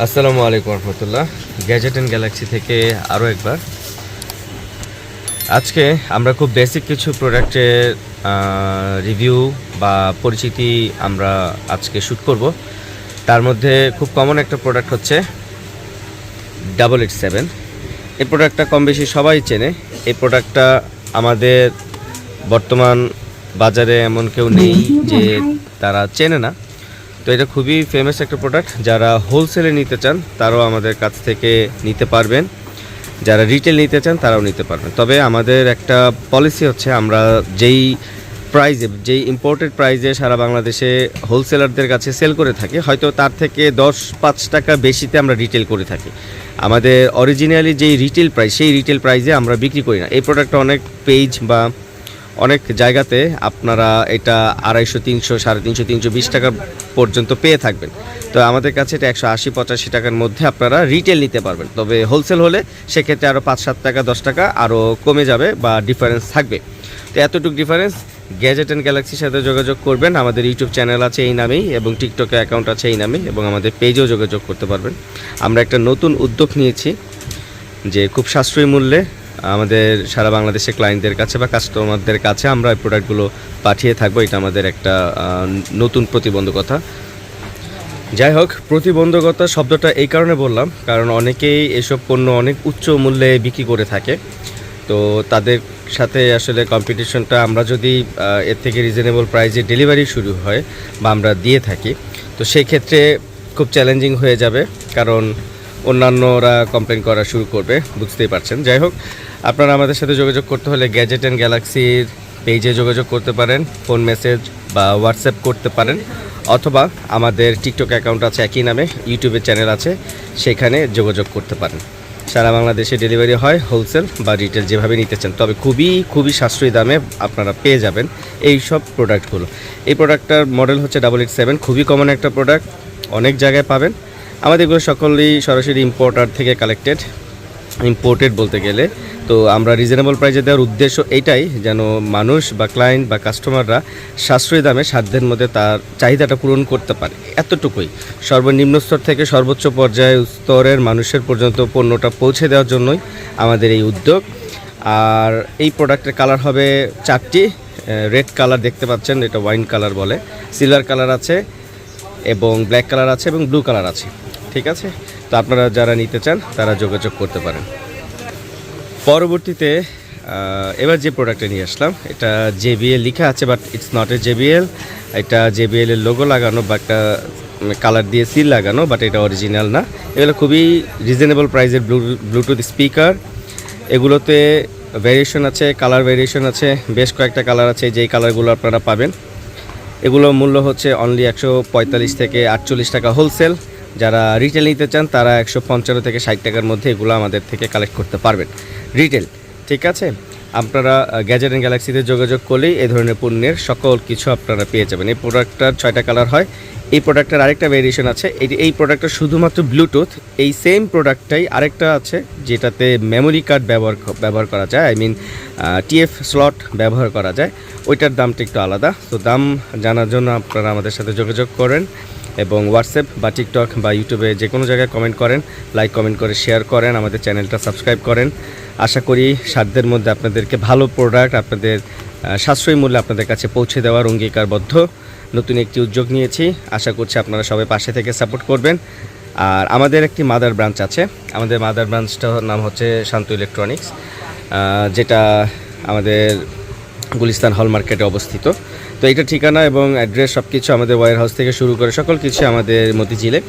আসসালামু আলাইকুম রহমতুল্লাহ। Gadget and Galaxy থেকে আরও একবার। আজকে আমরা খুব বেসিক কিছু প্রোডাক্টের রিভিউ বা পরিচিতি আমরা আজকে শ্যুট করব। তার মধ্যে খুব কমন একটা প্রোডাক্ট হচ্ছে 887। এই প্রোডাক্টটা কম বেশি সবাই চেনে। এই প্রোডাক্টটা আমাদের বর্তমান বাজারে এমন কেউ নেই যে তারা চেনে না। তো এটা খুবই ফেমাস একটা প্রোডাক্ট। যারা হোলসেলে নিতে চান তারাও আমাদের কাছ থেকে নিতে পারবেন, যারা রিটেল নিতে চান তারাও নিতে পারবেন। তবে আমাদের একটা পলিসি হচ্ছে, আমরা যেই ইম্পোর্টেড প্রাইজে সারা বাংলাদেশে হোলসেলারদের কাছে সেল করে থাকি, হয়তো তার থেকে 10-5 টাকা বেশিতে আমরা রিটেল করে থাকি। আমাদের অরিজিনালি যেই রিটেল প্রাইস, সেই রিটেল প্রাইজে আমরা বিক্রি করি না। এই প্রোডাক্টটা অনেক পেজ বা অনেক জায়গাতে আপনারা এটা 250, 300, 350, 320 টাকা পর্যন্ত পেয়ে থাকবেন। তো আমাদের কাছে এটা 180-85 টাকার মধ্যে আপনারা রিটেল নিতে পারবেন। তবে হোলসেল হলে সেক্ষেত্রে আরও 5-7 টাকা 10 টাকা আরও কমে যাবে বা ডিফারেন্স থাকবে। তো এতটুকু ডিফারেন্স। গ্যাজেট অ্যান্ড গ্যালাক্সির সাথে যোগাযোগ করবেন। আমাদের ইউটিউব চ্যানেল আছে এই নামেই, এবং টিকটকে অ্যাকাউন্ট আছে এই নামেই, এবং আমাদের পেজেও যোগাযোগ করতে পারবেন। আমরা একটা নতুন উদ্যোগ নিয়েছি যে খুব সাশ্রয়ী মূল্যে আমাদের সারা বাংলাদেশের ক্লায়েন্টদের কাছে বা কাস্টমারদের কাছে আমরা এই প্রোডাক্টগুলো পাঠিয়ে থাকবো। এটা আমাদের একটা নতুন প্রতিবন্ধকতা। যাই হোক, প্রতিবন্ধকতা শব্দটা এই কারণে বললাম, কারণ অনেকেই এসব পণ্য অনেক উচ্চ মূল্যে বিক্রি করে থাকে। তো তাদের সাথে আসলে কম্পিটিশনটা, আমরা যদি এর থেকে রিজনেবল প্রাইসে ডেলিভারি শুরু হয় বা আমরা দিয়ে থাকি, তো সেই ক্ষেত্রে খুব চ্যালেঞ্জিং হয়ে যাবে, কারণ অন্যান্যরা কমপ্লেন করা শুরু করবে, বুঝতেই পারছেন। যাই হোক, আপনারা আমাদের সাথে যোগাযোগ করতে হলে গ্যাজেট অ্যান্ড গ্যালাক্সির পেজে যোগাযোগ করতে পারেন, ফোন মেসেজ বা হোয়াটসঅ্যাপ করতে পারেন, অথবা আমাদের টিকটক অ্যাকাউন্ট আছে একই নামে, ইউটিউবের চ্যানেল আছে, সেখানে যোগাযোগ করতে পারেন। সারা বাংলাদেশে ডেলিভারি হয়, হোলসেল বা রিটেল যেভাবে নিতে চান। তবে খুবই সাশ্রয়ী দামে আপনারা পেয়ে যাবেন এই সব প্রোডাক্টগুলো। এই প্রোডাক্টটার মডেল হচ্ছে 887। খুবই কমন একটা প্রোডাক্ট, অনেক জায়গায় পাবেন। আমাদের এগুলো সকলেই সরাসরি ইম্পোর্টার থেকে ইম্পোর্টেড বলতে গেলে। তো আমরা রিজনেবল প্রাইসে দেওয়ার উদ্দেশ্য এইটাই, যেন মানুষ বা ক্লায়েন্ট বা কাস্টমাররা সাশ্রয়ী দামে সাধ্যের মধ্যে তার চাহিদাটা পূরণ করতে পারে, এতটুকুই। সর্বনিম্ন স্তর থেকে সর্বোচ্চ পর্যায়ে স্তরের মানুষের পর্যন্ত পণ্যটা পৌঁছে দেওয়ার জন্যই আমাদের এই উদ্যোগ। আর এই প্রোডাক্টের কালার হবে 4টি। রেড কালার দেখতে পাচ্ছেন, এটা ওয়াইন কালার বলে, সিলভার কালার আছে, এবং ব্ল্যাক কালার আছে, এবং ব্লু কালার আছে। ঠিক আছে, তো আপনারা যারা নিতে চান তারা যোগাযোগ করতে পারেন। পরবর্তীতে এবার যে প্রোডাক্টটা নিয়ে আসলাম, এটা JBL লেখা আছে, but it's not a JBL। এটা JBL এর লোগো লাগানো বা একটা কালার দিয়ে সিল লাগানো, বাট এটা অরিজিনাল না। এগুলো খুবই রিজনেবল প্রাইসের ব্লুটুথ স্পিকার। এগুলোতে ভ্যারিয়েশন আছে, কালার ভ্যারিয়েশন আছে, বেশ কয়েকটা কালার আছে, যেই কালারগুলো আপনারা পাবেন। এগুলো মূল্য হচ্ছে অনলি 145 থেকে 48 টাকা হোলসেল। যারা রিটেল নিতে চান তারা 155 থেকে 60 টাকার মধ্যে এগুলো আমাদের থেকে কালেক্ট করতে পারবেন রিটেল। ঠিক আছে, আপনারা গ্যাজেট অ্যান্ড গ্যালাক্সিতে যোগাযোগ করলেই এই ধরনের পণ্যের সকল কিছু আপনারা পেয়ে যাবেন। এই প্রোডাক্টটার 6টা কালার হয়। এই প্রোডাক্টের আরেকটা ভেরিয়েশন আছে, এই প্রোডাক্টটা শুধুমাত্র ব্লুটুথ। এই সেম প্রোডাক্টটাই আরেকটা আছে যেটাতে মেমোরি কার্ড ব্যবহার করা যায়, TF স্লট ব্যবহার করা যায়। ওইটার দামটা একটু আলাদা। তো দাম জানার জন্য আপনারা আমাদের সাথে যোগাযোগ করেন, এবং হোয়াটসঅ্যাপ বা টিকটক বা ইউটিউবে যে কোনো জায়গায় কমেন্ট করেন, লাইক কমেন্ট করে শেয়ার করেন, আমাদের চ্যানেলটা সাবস্ক্রাইব করেন। আশা করি সাধ্যের মধ্যে আপনাদেরকে ভালো প্রোডাক্ট আপনাদের সাশ্রয়ী মূল্যে আপনাদের কাছে পৌঁছে দেওয়ার অঙ্গীকারবদ্ধ নতুন একটি উদ্যোগ নিয়েছি। আশা করছি আপনারা সবাই পাশে থেকে সাপোর্ট করবেন। আর আমাদের একটি মাদার ব্রাঞ্চ আছে। আমাদের মাদার ব্রাঞ্চটার নাম হচ্ছে শান্ত ইলেকট্রনিক্স, যেটা আমাদের গুলিস্তান হল মার্কেটে অবস্থিত। তো এইটা ঠিকানা এবং অ্যাড্রেস সব কিছু আমাদের ওয়্যার হাউস থেকে শুরু করে সকল কিছু আমাদের মতিঝিলে।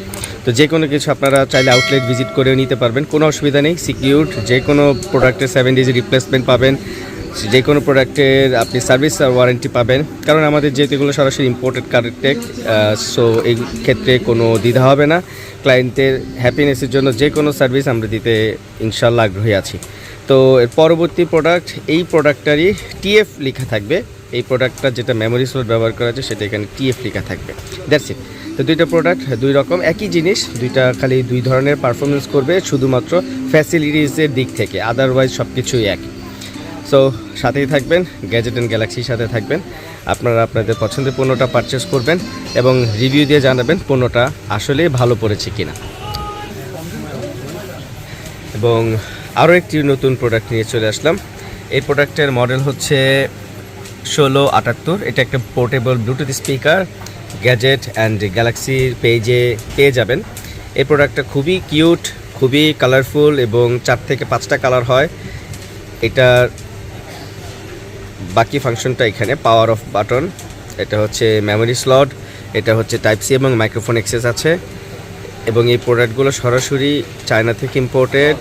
তো যে কোনো কিছু আপনারা চাইলে আউটলেট ভিজিট করেও নিতে পারবেন, কোনো অসুবিধা নেই। সিকিউরড, যে কোনো প্রোডাক্টের 7 ডেজ রিপ্লেসমেন্ট পাবেন, যে কোনো প্রোডাক্টের আপনি সার্ভিস আর ওয়ারেন্টি পাবেন, কারণ আমাদের যেহেতু এগুলো সরাসরি ইম্পোর্টেড কারেক্ট। সো এই ক্ষেত্রে কোনো দ্বিধা হবে না। ক্লায়েন্টের হ্যাপিনেসের জন্য যে কোনো সার্ভিস আমরা দিতে ইনশাল্লাহ আগ্রহী আছি। তো এর পরবর্তী প্রোডাক্ট, এই প্রোডাক্টটারই TF লেখা থাকবে। এই প্রোডাক্টটা যেটা মেমোরি স্লট ব্যবহার করা আছে সেটা এখানে TF লেখা থাকবে, দ্যাটস ইট। তো দুইটা প্রোডাক্ট দুই রকম, একই জিনিস, দুইটা খালি দুই ধরনের পারফরমেন্স করবে শুধুমাত্র ফ্যাসিলিটিসের দিক থেকে, আদারওয়াইজ সব কিছুই এক। সো সাথেই থাকবেন, গ্যাজেট অ্যান্ড গ্যালাক্সির সাথে থাকবেন। আপনারা আপনাদের পছন্দের পণ্যটা পারচেস করবেন এবং রিভিউ দিয়ে জানাবেন পণ্যটা আসলে ভালো পড়েছে কিনা। এবং আরও একটি নতুন প্রোডাক্ট নিয়ে চলে আসলাম। এই প্রোডাক্টের মডেল হচ্ছে 1678। এটা একটা portable Bluetooth speaker, gadget and গ্যালাক্সির পেজে পেয়ে যাবেন। এই প্রোডাক্টটা খুবই কিউট, খুবই কালারফুল এবং 4 থেকে 5টা কালার হয়। এটার বাকি ফাংশনটা এখানে পাওয়ার অফ বাটন, এটা হচ্ছে মেমোরি স্লট, এটা হচ্ছে টাইপ সি এবং মাইক্রোফোন অ্যাক্সেস আছে। এবং এই প্রোডাক্টগুলো সরাসরি চায়না থেকে ইম্পোর্টেড।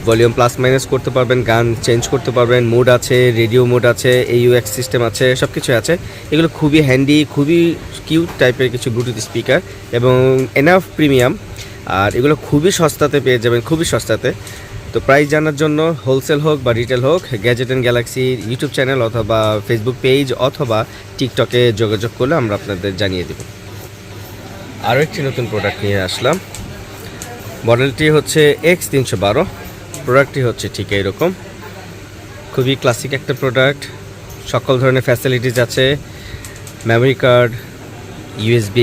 ভলিউম প্লাস মাইনাস করতে পারবেন, গান চেঞ্জ করতে পারবেন, মুড আছে, রেডিও মুড আছে, AUX সিস্টেম আছে, সব কিছু আছে। এগুলো খুবই হ্যান্ডি, খুবই কিউট টাইপের কিছু ব্লুটুথ স্পিকার এবং এনাফ প্রিমিয়াম। আর এগুলো খুবই সস্তাতে পেয়ে যাবেন, খুবই সস্তাতে। তো প্রাইস জানার জন্য হোলসেল হোক বা রিটেল হোক, গ্যাজেট অ্যান্ড গ্যালাক্সির ইউটিউব চ্যানেল অথবা ফেসবুক পেজ অথবা টিকটকে যোগাযোগ করলে আমরা আপনাদের জানিয়ে দেব। আরও একটি নতুন প্রোডাক্ট নিয়ে আসলাম। মডেলটি হচ্ছে X312। প্রোডাক্টটি হচ্ছে ঠিক এইরকম, খুবই ক্লাসিক একটা প্রোডাক্ট। সকল ধরনের ফ্যাসিলিটিস আছে, memory card, USB,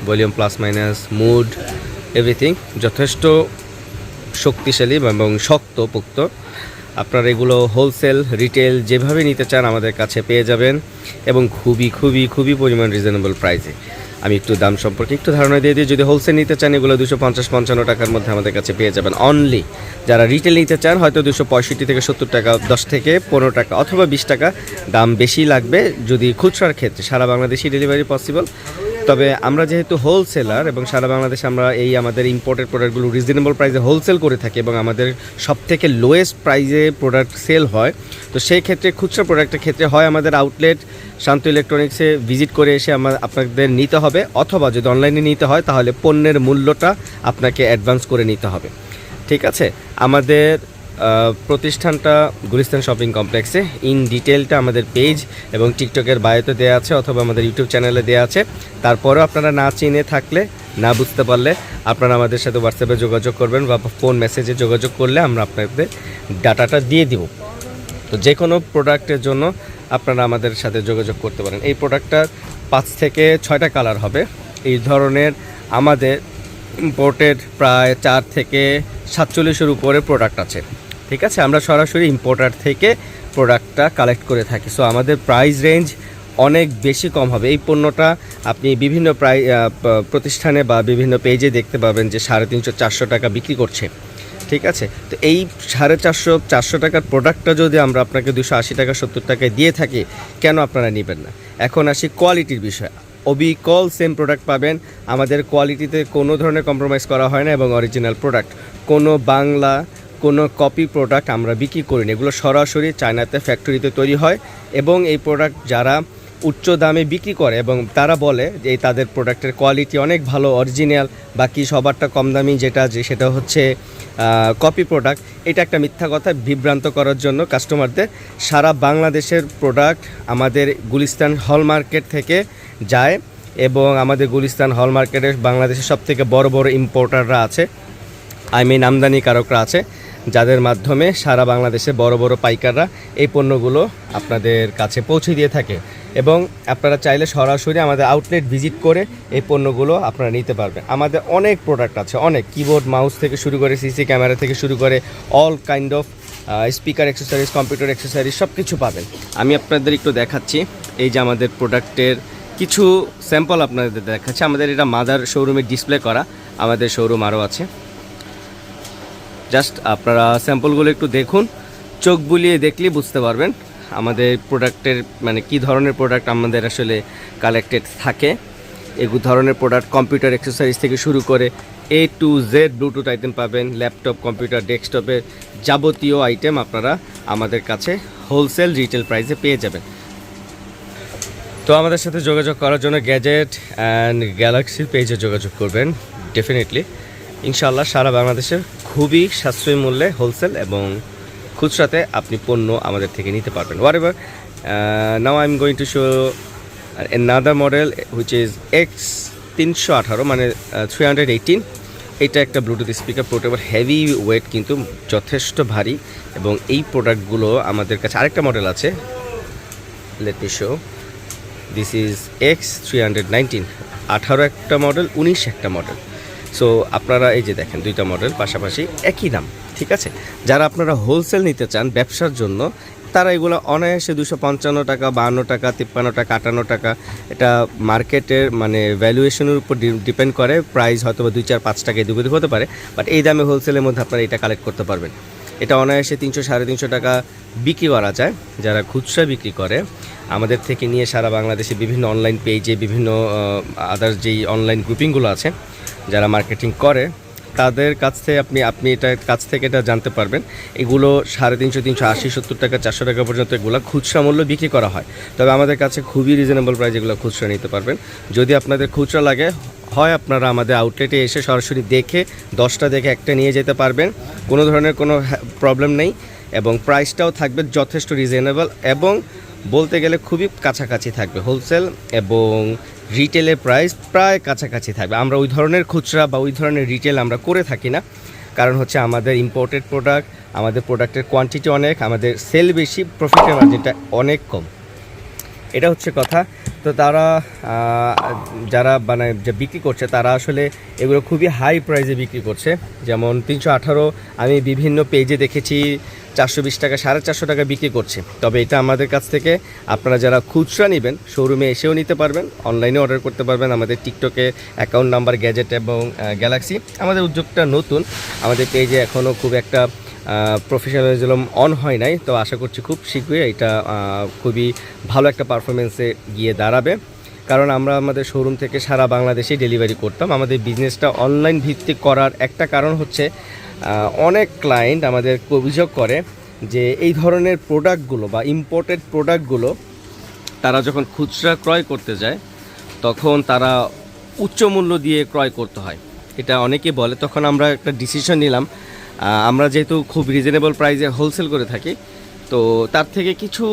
volume plus minus, mood, everything যথেষ্ট শক্তিশালী এবং শক্তপোক্ত। আপনারা এগুলো হোলসেল রিটেল যেভাবে নিতে চান আমাদের কাছে পেয়ে যাবেন এবং খুবই খুবই খুবই পরিমাণ রিজনেবল প্রাইসে। আমি একটু দাম সম্পর্কে একটু ধারণা দিয়ে দিই। যদি হোলসেল নিতে চান এগুলো 250-55 টাকার মধ্যে আমাদের কাছে পেয়ে যাবেন অনলি। যারা রিটেল নিতে চান হয়তো 265 থেকে 70 টাকা, 10 থেকে 15 টাকা অথবা 20 টাকা দাম বেশি লাগবে যদি খুচরার ক্ষেত্রে। সারা বাংলাদেশি ডেলিভারি পসিবল। তবে আমরা যেহেতু হোলসেলার এবং সারা বাংলাদেশে আমরা এই আমাদের ইম্পোর্টেড প্রোডাক্টগুলো রিজনেবল প্রাইসে হোলসেল করে থাকি এবং আমাদের সবথেকে লোয়েস্ট প্রাইসে প্রোডাক্ট সেল হয়। তো সেই ক্ষেত্রে খুচরা প্রোডাক্টের ক্ষেত্রে হয় আমাদের আউটলেট শান্ত ইলেকট্রনিক্সে ভিজিট করে এসে আপনাদের নিতে হবে, অথবা যদি অনলাইনে নিতে হয় তাহলে পণ্যের মূল্যটা আপনাকে অ্যাডভান্স করে নিতে হবে। ঠিক আছে, আমাদের প্রতিষ্ঠানটা গুলিস্তান শপিং কমপ্লেক্সে। ইন ডিটেলটা আমাদের পেজ এবং টিকটকের বায়োতে দেওয়া আছে অথবা আমাদের ইউটিউব চ্যানেলে দেওয়া আছে। তারপরেও আপনারা না চিনে থাকলে, না বুঝতে পারলে আপনারা আমাদের সাথে হোয়াটসঅ্যাপে যোগাযোগ করবেন বা ফোন মেসেজে যোগাযোগ করলে আমরা আপনাদের ডাটাটা দিয়ে দিব। তো যে কোনো প্রোডাক্টের জন্য আপনারা আমাদের সাথে যোগাযোগ করতে পারেন। এই প্রোডাক্টটার 5 থেকে 6টা কালার হবে। এই ধরনের আমাদের ইম্পোর্টেড প্রায় 4 থেকে 47-এর উপরে প্রোডাক্ট আছে। ঠিক আছে, আমরা সরাসরি ইম্পোর্টার থেকে প্রোডাক্টটা কালেক্ট করে থাকি। সো আমাদের প্রাইস রেঞ্জ অনেক বেশি কম হবে। এই পণ্যটা আপনি বিভিন্ন প্রতিষ্ঠানে বা বিভিন্ন পেজে দেখতে পাবেন যে 350-400 টাকা বিক্রি করছে। ঠিক আছে, তো এই 450-400 টাকার প্রোডাক্টটা যদি আমরা আপনাকে 280 টাকা 70 টাকায় দিয়ে থাকি, কেন আপনারা নেবেন না? এখন আসি কোয়ালিটির বিষয়। অবিকল সেম প্রোডাক্ট পাবেন। আমাদের কোয়ালিটিতে কোনো ধরনের কম্প্রোমাইজ করা হয় না এবং অরিজিনাল প্রোডাক্ট, কোনো বাংলা কোনো কপি প্রোডাক্ট আমরা বিক্রি করি না। এগুলো সরাসরি চায়নাতে ফ্যাক্টরিতে তৈরি হয় এবং এই প্রোডাক্ট যারা উচ্চ দামে বিক্রি করে এবং তারা বলে যে তাদের প্রোডাক্টের কোয়ালিটি অনেক ভালো, অরিজিনাল, বাকি সবারটা কম দামি সেটা হচ্ছে কপি প্রোডাক্ট। এটা একটা মিথ্যা কথা, বিভ্রান্ত করার জন্য কাস্টমারদের। সারা বাংলাদেশের প্রোডাক্ট আমাদের গুলিস্তান হল মার্কেট থেকে যায় এবং আমাদের গুলিস্তান হল মার্কেটে বাংলাদেশের সবথেকে বড় বড় ইম্পোর্টাররা আছে, আমদানিকারকরা আছে, যাদের মাধ্যমে সারা বাংলাদেশে বড় বড় পাইকাররা এই পণ্যগুলো আপনাদের কাছে পৌঁছে দিয়ে থাকে। এবং আপনারা চাইলে সরাসরি আমাদের আউটলেট ভিজিট করে এই পণ্যগুলো আপনারা নিতে পারবেন। আমাদের অনেক প্রোডাক্ট আছে, অনেক কিবোর্ড মাউস থেকে শুরু করে সিসি ক্যামেরা থেকে শুরু করে all kind of speaker accessories, computer accessories সব কিছু পাবেন। আমি আপনাদের একটু দেখাচ্ছি, এই যে আমাদের প্রোডাক্টের কিছু স্যাম্পল আপনাদের দেখাচ্ছি। আমাদের এটা মাদার শোরুমে ডিসপ্লে করা, আমাদের শোরুম আরও আছে। জাস্ট আপনারা স্যাম্পলগুলো একটু দেখুন, চোখ বুলিয়ে দেখলেই বুঝতে পারবেন আমাদের প্রোডাক্টের মানে কী ধরনের প্রোডাক্ট আমাদের আসলে কালেক্টেড থাকে। এই ধরনের প্রোডাক্ট কম্পিউটার অ্যাক্সেসরিজ থেকে শুরু করে A to Z Bluetooth item পাবেন, ল্যাপটপ, কম্পিউটার, ডেস্কটপের যাবতীয় আইটেম আপনারা আমাদের কাছে হোলসেল রিটেল প্রাইসে পেয়ে যাবেন। তো আমাদের সাথে যোগাযোগ করার জন্য গ্যাজেট অ্যান্ড গ্যালাক্সির পেজে যোগাযোগ করবেন ডেফিনেটলি। ইনশাআল্লাহ সারা বাংলাদেশের খুবই সাশ্রয়ী মূল্যে হোলসেল এবং খুচরাতে আপনি পণ্য আমাদের থেকে নিতে পারবেন। Whatever, now I am going to show another model which is X318 মানে 318। এটা একটা Bluetooth speaker portable, heavy weight কিন্তু যথেষ্ট ভারী। এবং এই প্রোডাক্টগুলো আমাদের কাছে আরেকটা মডেল আছে, let me show. This is X319, 18 একটা মডেল, 19 একটা মডেল। সো আপনারা এই যে দেখেন দুইটা মডেল পাশাপাশি একই দাম, ঠিক আছে। যারা আপনারা হোলসেল নিতে চান ব্যবসার জন্য, তারা এগুলো অনায়াসে 255 টাকা, 52 টাকা, 53 টাকা, 58 টাকা, এটা মার্কেটের মানে ভ্যালুয়েশনের উপর ডিপেন্ড করে। প্রাইস হয়তো বা 2, 4, 5 টাকা এদিক ওদিক হতে পারে, বাট এই দামে হোলসেলের মধ্যে আপনারা এটা কালেক্ট করতে পারবেন। এটা অনায়াসে 300, 350 টাকা বিক্রি করা যায়। যারা খুচরা বিক্রি করে আমাদের থেকে নিয়ে সারা বাংলাদেশে বিভিন্ন অনলাইন পেজে, বিভিন্ন আদার্স যেই অনলাইন গ্রুপিংগুলো আছে যারা মার্কেটিং করে, তাদের কাছ থেকে আপনি এটার কাছ থেকে এটা জানতে পারবেন। এগুলো 350, 380, 70 টাকা, 400 টাকা পর্যন্ত এগুলো খুচরা মূল্য বিক্রি করা হয়। তবে আমাদের কাছে খুবই রিজনেবল প্রাইস এগুলো খুচরা নিতে পারবেন। যদি আপনাদের খুচরা লাগে, হয় আপনারা আমাদের আউটলেটে এসে সরাসরি দেখে 10টা দেখে একটা নিয়ে যেতে পারবেন, কোনো ধরনের কোনো প্রবলেম নেই, এবং প্রাইসটাও থাকবে যথেষ্ট রিজনেবল, এবং বলতে গেলে খুবই কাছাকাছি থাকবে। হোলসেল এবং রিটেলের প্রাইস প্রায় কাছাকাছি থাকবে। আমরা ওই ধরনের খুচরা বা ওই ধরনের রিটেল আমরা করে থাকি না, কারণ হচ্ছে আমাদের ইম্পোর্টেড প্রোডাক্ট, আমাদের প্রোডাক্টের কোয়ান্টিটি অনেক, আমাদের সেল বেশি, প্রফিটের মার্জিনটা অনেক কম, এটা হচ্ছে কথা। তো তারা যারা মানে যে বিক্রি করছে, তারা আসলে এগুলো খুবই হাই প্রাইসে বিক্রি করছে। যেমন 318 আমি বিভিন্ন পেজে দেখেছি 420 টাকা, 450 টাকা বিক্রি করছে। তবে এটা আমাদের কাছ থেকে আপনারা যারা খুচরা নেবেন শোরুমে এসেও নিতে পারবেন, অনলাইনে অর্ডার করতে পারবেন। আমাদের টিকটকে অ্যাকাউন্ট নাম্বার গ্যাজেট এবং গ্যালাক্সি, আমাদের উদ্যোগটা নতুন, আমাদের পেজে এখনও খুব একটা প্রফেশনালিজম অন হয় নাই। তো আশা করছি খুব শীঘ্রই এটা খুবই ভালো একটা পারফরমেন্সে গিয়ে দাঁড়াবে, কারণ আমরা আমাদের শোরুম থেকে সারা বাংলাদেশে ডেলিভারি করতাম। আমাদের বিজনেসটা অনলাইন ভিত্তিক করার একটা কারণ হচ্ছে অনেক ক্লায়েন্ট আমাদের অভিযোগ করে যে এই ধরনের প্রোডাক্টগুলো বা ইম্পোর্টেড প্রোডাক্টগুলো তারা যখন খুচরা ক্রয় করতে যায় তখন তারা উচ্চ মূল্য দিয়ে ক্রয় করতে হয়, এটা অনেকে বলে। তখন আমরা একটা ডিসিশন নিলাম, আমরা যেহেতু খুব রিজনেবল প্রাইসে হোলসেল করে থাকি, তো তার থেকে কিছু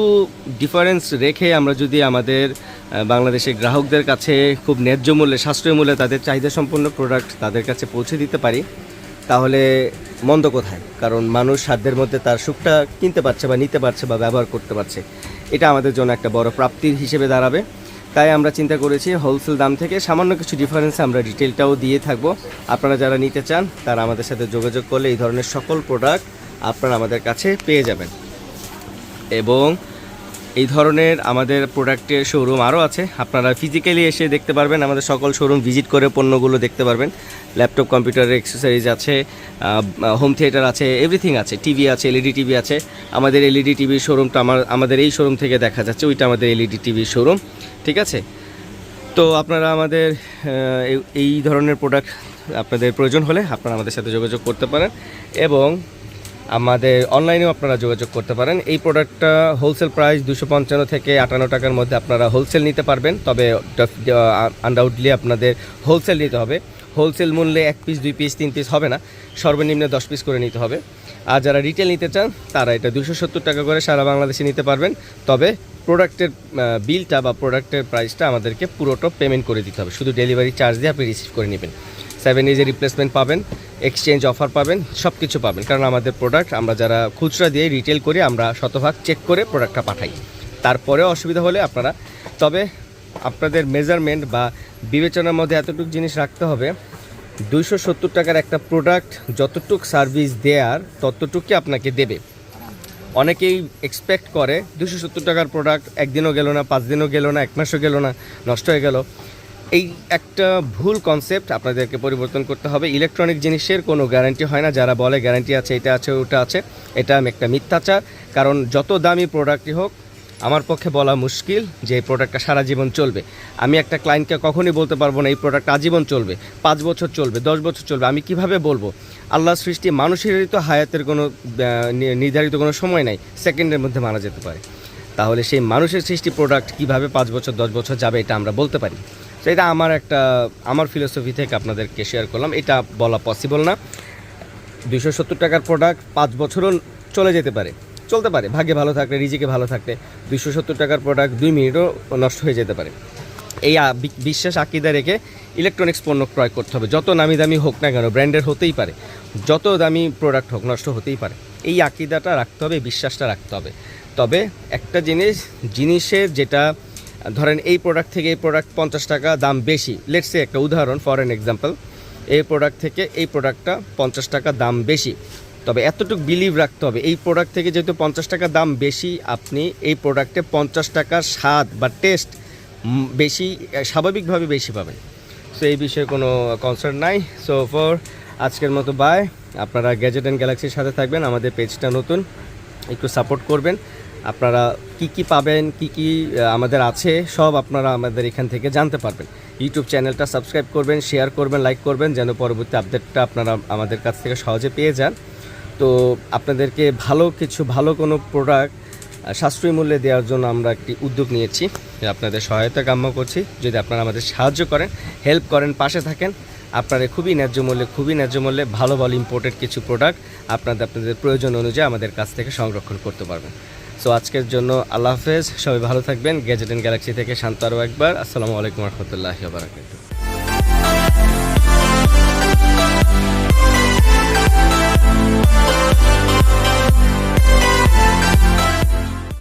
ডিফারেন্স রেখে আমরা যদি আমাদের বাংলাদেশের গ্রাহকদের কাছে খুব ন্যায্য মূল্যে, সাশ্রয়ী মূল্যে তাদের চাহিদা সম্পন্ন প্রোডাক্ট তাদের কাছে পৌঁছে দিতে পারি, তাহলে মন্দ কোথায়? কারণ মানুষ সাধ্যের মধ্যে তার সুখটা কিনতে পারছে বা নিতে পারছে বা ব্যবহার করতে পারছে, এটা আমাদের জন্য একটা বড় প্রাপ্তির হিসেবে দাঁড়াবে। তাই আমরা চিন্তা করেছি হোলসেল দাম থেকে সামান্য কিছু ডিফারেন্সে আমরা রিটেলটাও দিয়ে থাকবো। আপনারা যারা নিতে চান তারা আমাদের সাথে যোগাযোগ করলে এই ধরনের সকল প্রোডাক্ট আপনারা আমাদের কাছে পেয়ে যাবেন। এবং এই ধরনের আমাদের প্রোডাক্টের শোরুম আরও আছে, আপনারা ফিজিক্যালি এসে দেখতে পারবেন, আমাদের সকল শোরুম ভিজিট করে পণ্যগুলো দেখতে পারবেন। ল্যাপটপ, কম্পিউটারের অ্যাক্সেসরিজ আছে, হোম থিয়েটার আছে, এভরিথিং আছে, টিভি আছে, এলইডি টিভি আছে। আমাদের এলইডি টিভির শোরুমটা আমাদের এই শোরুম থেকে দেখা যাচ্ছে, ওইটা আমাদের এলইডি টিভির শোরুম, ঠিক আছে। তো আপনারা আমাদের এই ধরনের প্রোডাক্ট আপনাদের প্রয়োজন হলে আপনারা আমাদের সাথে যোগাযোগ করতে পারেন, এবং আমাদের অনলাইনেও আপনারা যোগাযোগ করতে পারেন। এই প্রোডাক্টটা হোলসেল প্রাইস 255 থেকে 58 টাকার মধ্যে আপনারা হোলসেল নিতে পারবেন। তবে আনডাউটলি আপনাদের হোলসেল নিতে হবে। হোলসেল মূল্যে 1 পিস, 2 পিস, 3 পিস হবে না, সর্বনিম্ন 10 পিস করে নিতে হবে। আর যারা রিটেল নিতে চান তারা এটা 270 টাকা করে সারা বাংলাদেশে নিতে পারবেন। তবে প্রোডাক্টের বিলটা বা প্রোডাক্টের প্রাইসটা আমাদেরকে পুরোটা পেমেন্ট করে দিতে হবে, শুধু ডেলিভারি চার্জ দিয়ে আপনি রিসিভ করে নেবেন। 7 ডেজের রিপ্লেসমেন্ট পাবেন, এক্সচেঞ্জ অফার পাবেন, সব কিছু পাবেন। কারণ আমাদের প্রোডাক্ট আমরা যারা খুচরা দিয়ে রিটেল করি আমরা শতভাগ চেক করে প্রোডাক্টটা পাঠাই। তারপরেও অসুবিধা হলে আপনারা, তবে আপনাদের মেজারমেন্ট বা বিবেচনার মধ্যে এতটুকু জিনিস রাখতে হবে, 270 টাকার একটা প্রোডাক্ট যতটুক সার্ভিস দেয়ার ততটুকুই আপনাকে দেবে। অনেকেই এক্সপেক্ট করে 270 টাকার প্রোডাক্ট একদিনও গেল না, 5 দিনও গেল না, 1 মাসও গেল না, নষ্ট হয়ে গেল। এই একটা ভুল কনসেপ্ট আপনাদেরকে পরিবর্তন করতে হবে। ইলেকট্রনিক জিনিসের কোনো গ্যারান্টি হয় না। যারা বলে গ্যারান্টি আছে, এটা আছে, ওটা আছে, এটা একটা মিথ্যাচার। কারণ যত দামি প্রোডাক্টই হোক, আমার পক্ষে বলা মুশকিল যে এই প্রোডাক্টটা সারা জীবন চলবে। আমি একটা ক্লায়েন্টকে কখনই বলতে পারবো না এই প্রোডাক্ট আজীবন চলবে, 5 বছর চলবে, 10 বছর চলবে। আমি কিভাবে বলবো? আল্লাহর সৃষ্টি, মানুষেরই তো হায়াতের কোনো নির্ধারিত কোনো সময় নাই, সেকেন্ডের মধ্যে মারা যেতে পারে। তাহলে সেই মানুষের সৃষ্টি প্রোডাক্ট কিভাবে 5 বছর 10 বছর যাবে এটা আমরা বলতে পারি। তো এটা আমার ফিলোসফি থেকে আপনাদেরকে শেয়ার করলাম। এটা বলা পসিবল না। 270 টাকার প্রোডাক্ট 5 বছরও চলতে পারে, ভাগ্যে ভালো থাকলে, রিজিকে ভালো থাকলে। 270 টাকার প্রোডাক্ট 2 মিনিটও নষ্ট হয়ে যেতে পারে। এই বিশ্বাস আকিদা রেখে ইলেকট্রনিক্স পণ্য ক্রয় করতে হবে। যত নামি দামি হোক না কেন, ব্র্যান্ডের হতেই পারে, যত দামি প্রোডাক্ট হোক নষ্ট হতেই পারে। এই আকিদাটা রাখতে হবে, বিশ্বাসটা রাখতে হবে। তবে একটা জিনিসের যেটা ধরেন এই প্রোডাক্ট থেকে এই প্রোডাক্ট 50 টাকা দাম বেশি, লেটস সে একটা উদাহরণ, ফর অ্যান এক্সাম্পল, এই প্রোডাক্ট থেকে এই প্রোডাক্টটা 50 টাকা দাম বেশি। তবে এতটুকু বিলিভ রাখতে হবে, এই প্রোডাক্ট থেকে যেহেতু 50 টাকা দাম বেশি, আপনি এই প্রোডাক্টে 50 টাকার স্বাদ বা টেস্ট বেশি, স্বাভাবিকভাবে বেশি পাবেন। সো এই বিষয়ে কোনো কনসার্ন নাই। সো ফর আজকের মতো বাই। আপনারা গ্যাজেট অ্যান্ড গ্যালাক্সির সাথে থাকবেন, আমাদের পেজটা নতুন, একটু সাপোর্ট করবেন। আপনারা কি কি পাবেন, কি কি আমাদের আছে, সব আপনারা আমাদের এখান থেকে জানতে পারবেন। ইউটিউব চ্যানেলটা সাবস্ক্রাইব করবেন, শেয়ার করবেন, লাইক করবেন, যেন পরবর্তী আপডেটটা আপনারা আমাদের কাছ থেকে সহজে পেয়ে যান। তো আপনাদেরকে ভালো কোনো প্রোডাক্ট সাশ্রয়ী মূল্যে দেওয়ার জন্য আমরা একটি উদ্যোগ নিয়েছি। আপনাদের সহায়তা কাম্য করছি। যদি আপনারা আমাদের সাহায্য করেন, হেল্প করেন, পাশে থাকেন, আপনারা খুবই ন্যায্য মূল্যে ভালো ইম্পোর্টেড কিছু প্রোডাক্ট আপনাদের প্রয়োজন অনুযায়ী আমাদের কাছ থেকে সংরক্ষণ করতে পারবেন। সো আজকের জন্য আল্লাহ হাফেজ, সবাই ভালো থাকবেন। গ্যাজেট অ্যান্ড গ্যালাক্সি থেকে শান্ত আরও একবার। আসসালামু আলাইকুম রহমতুল্লাহি ওয়া বারাকাতুহু।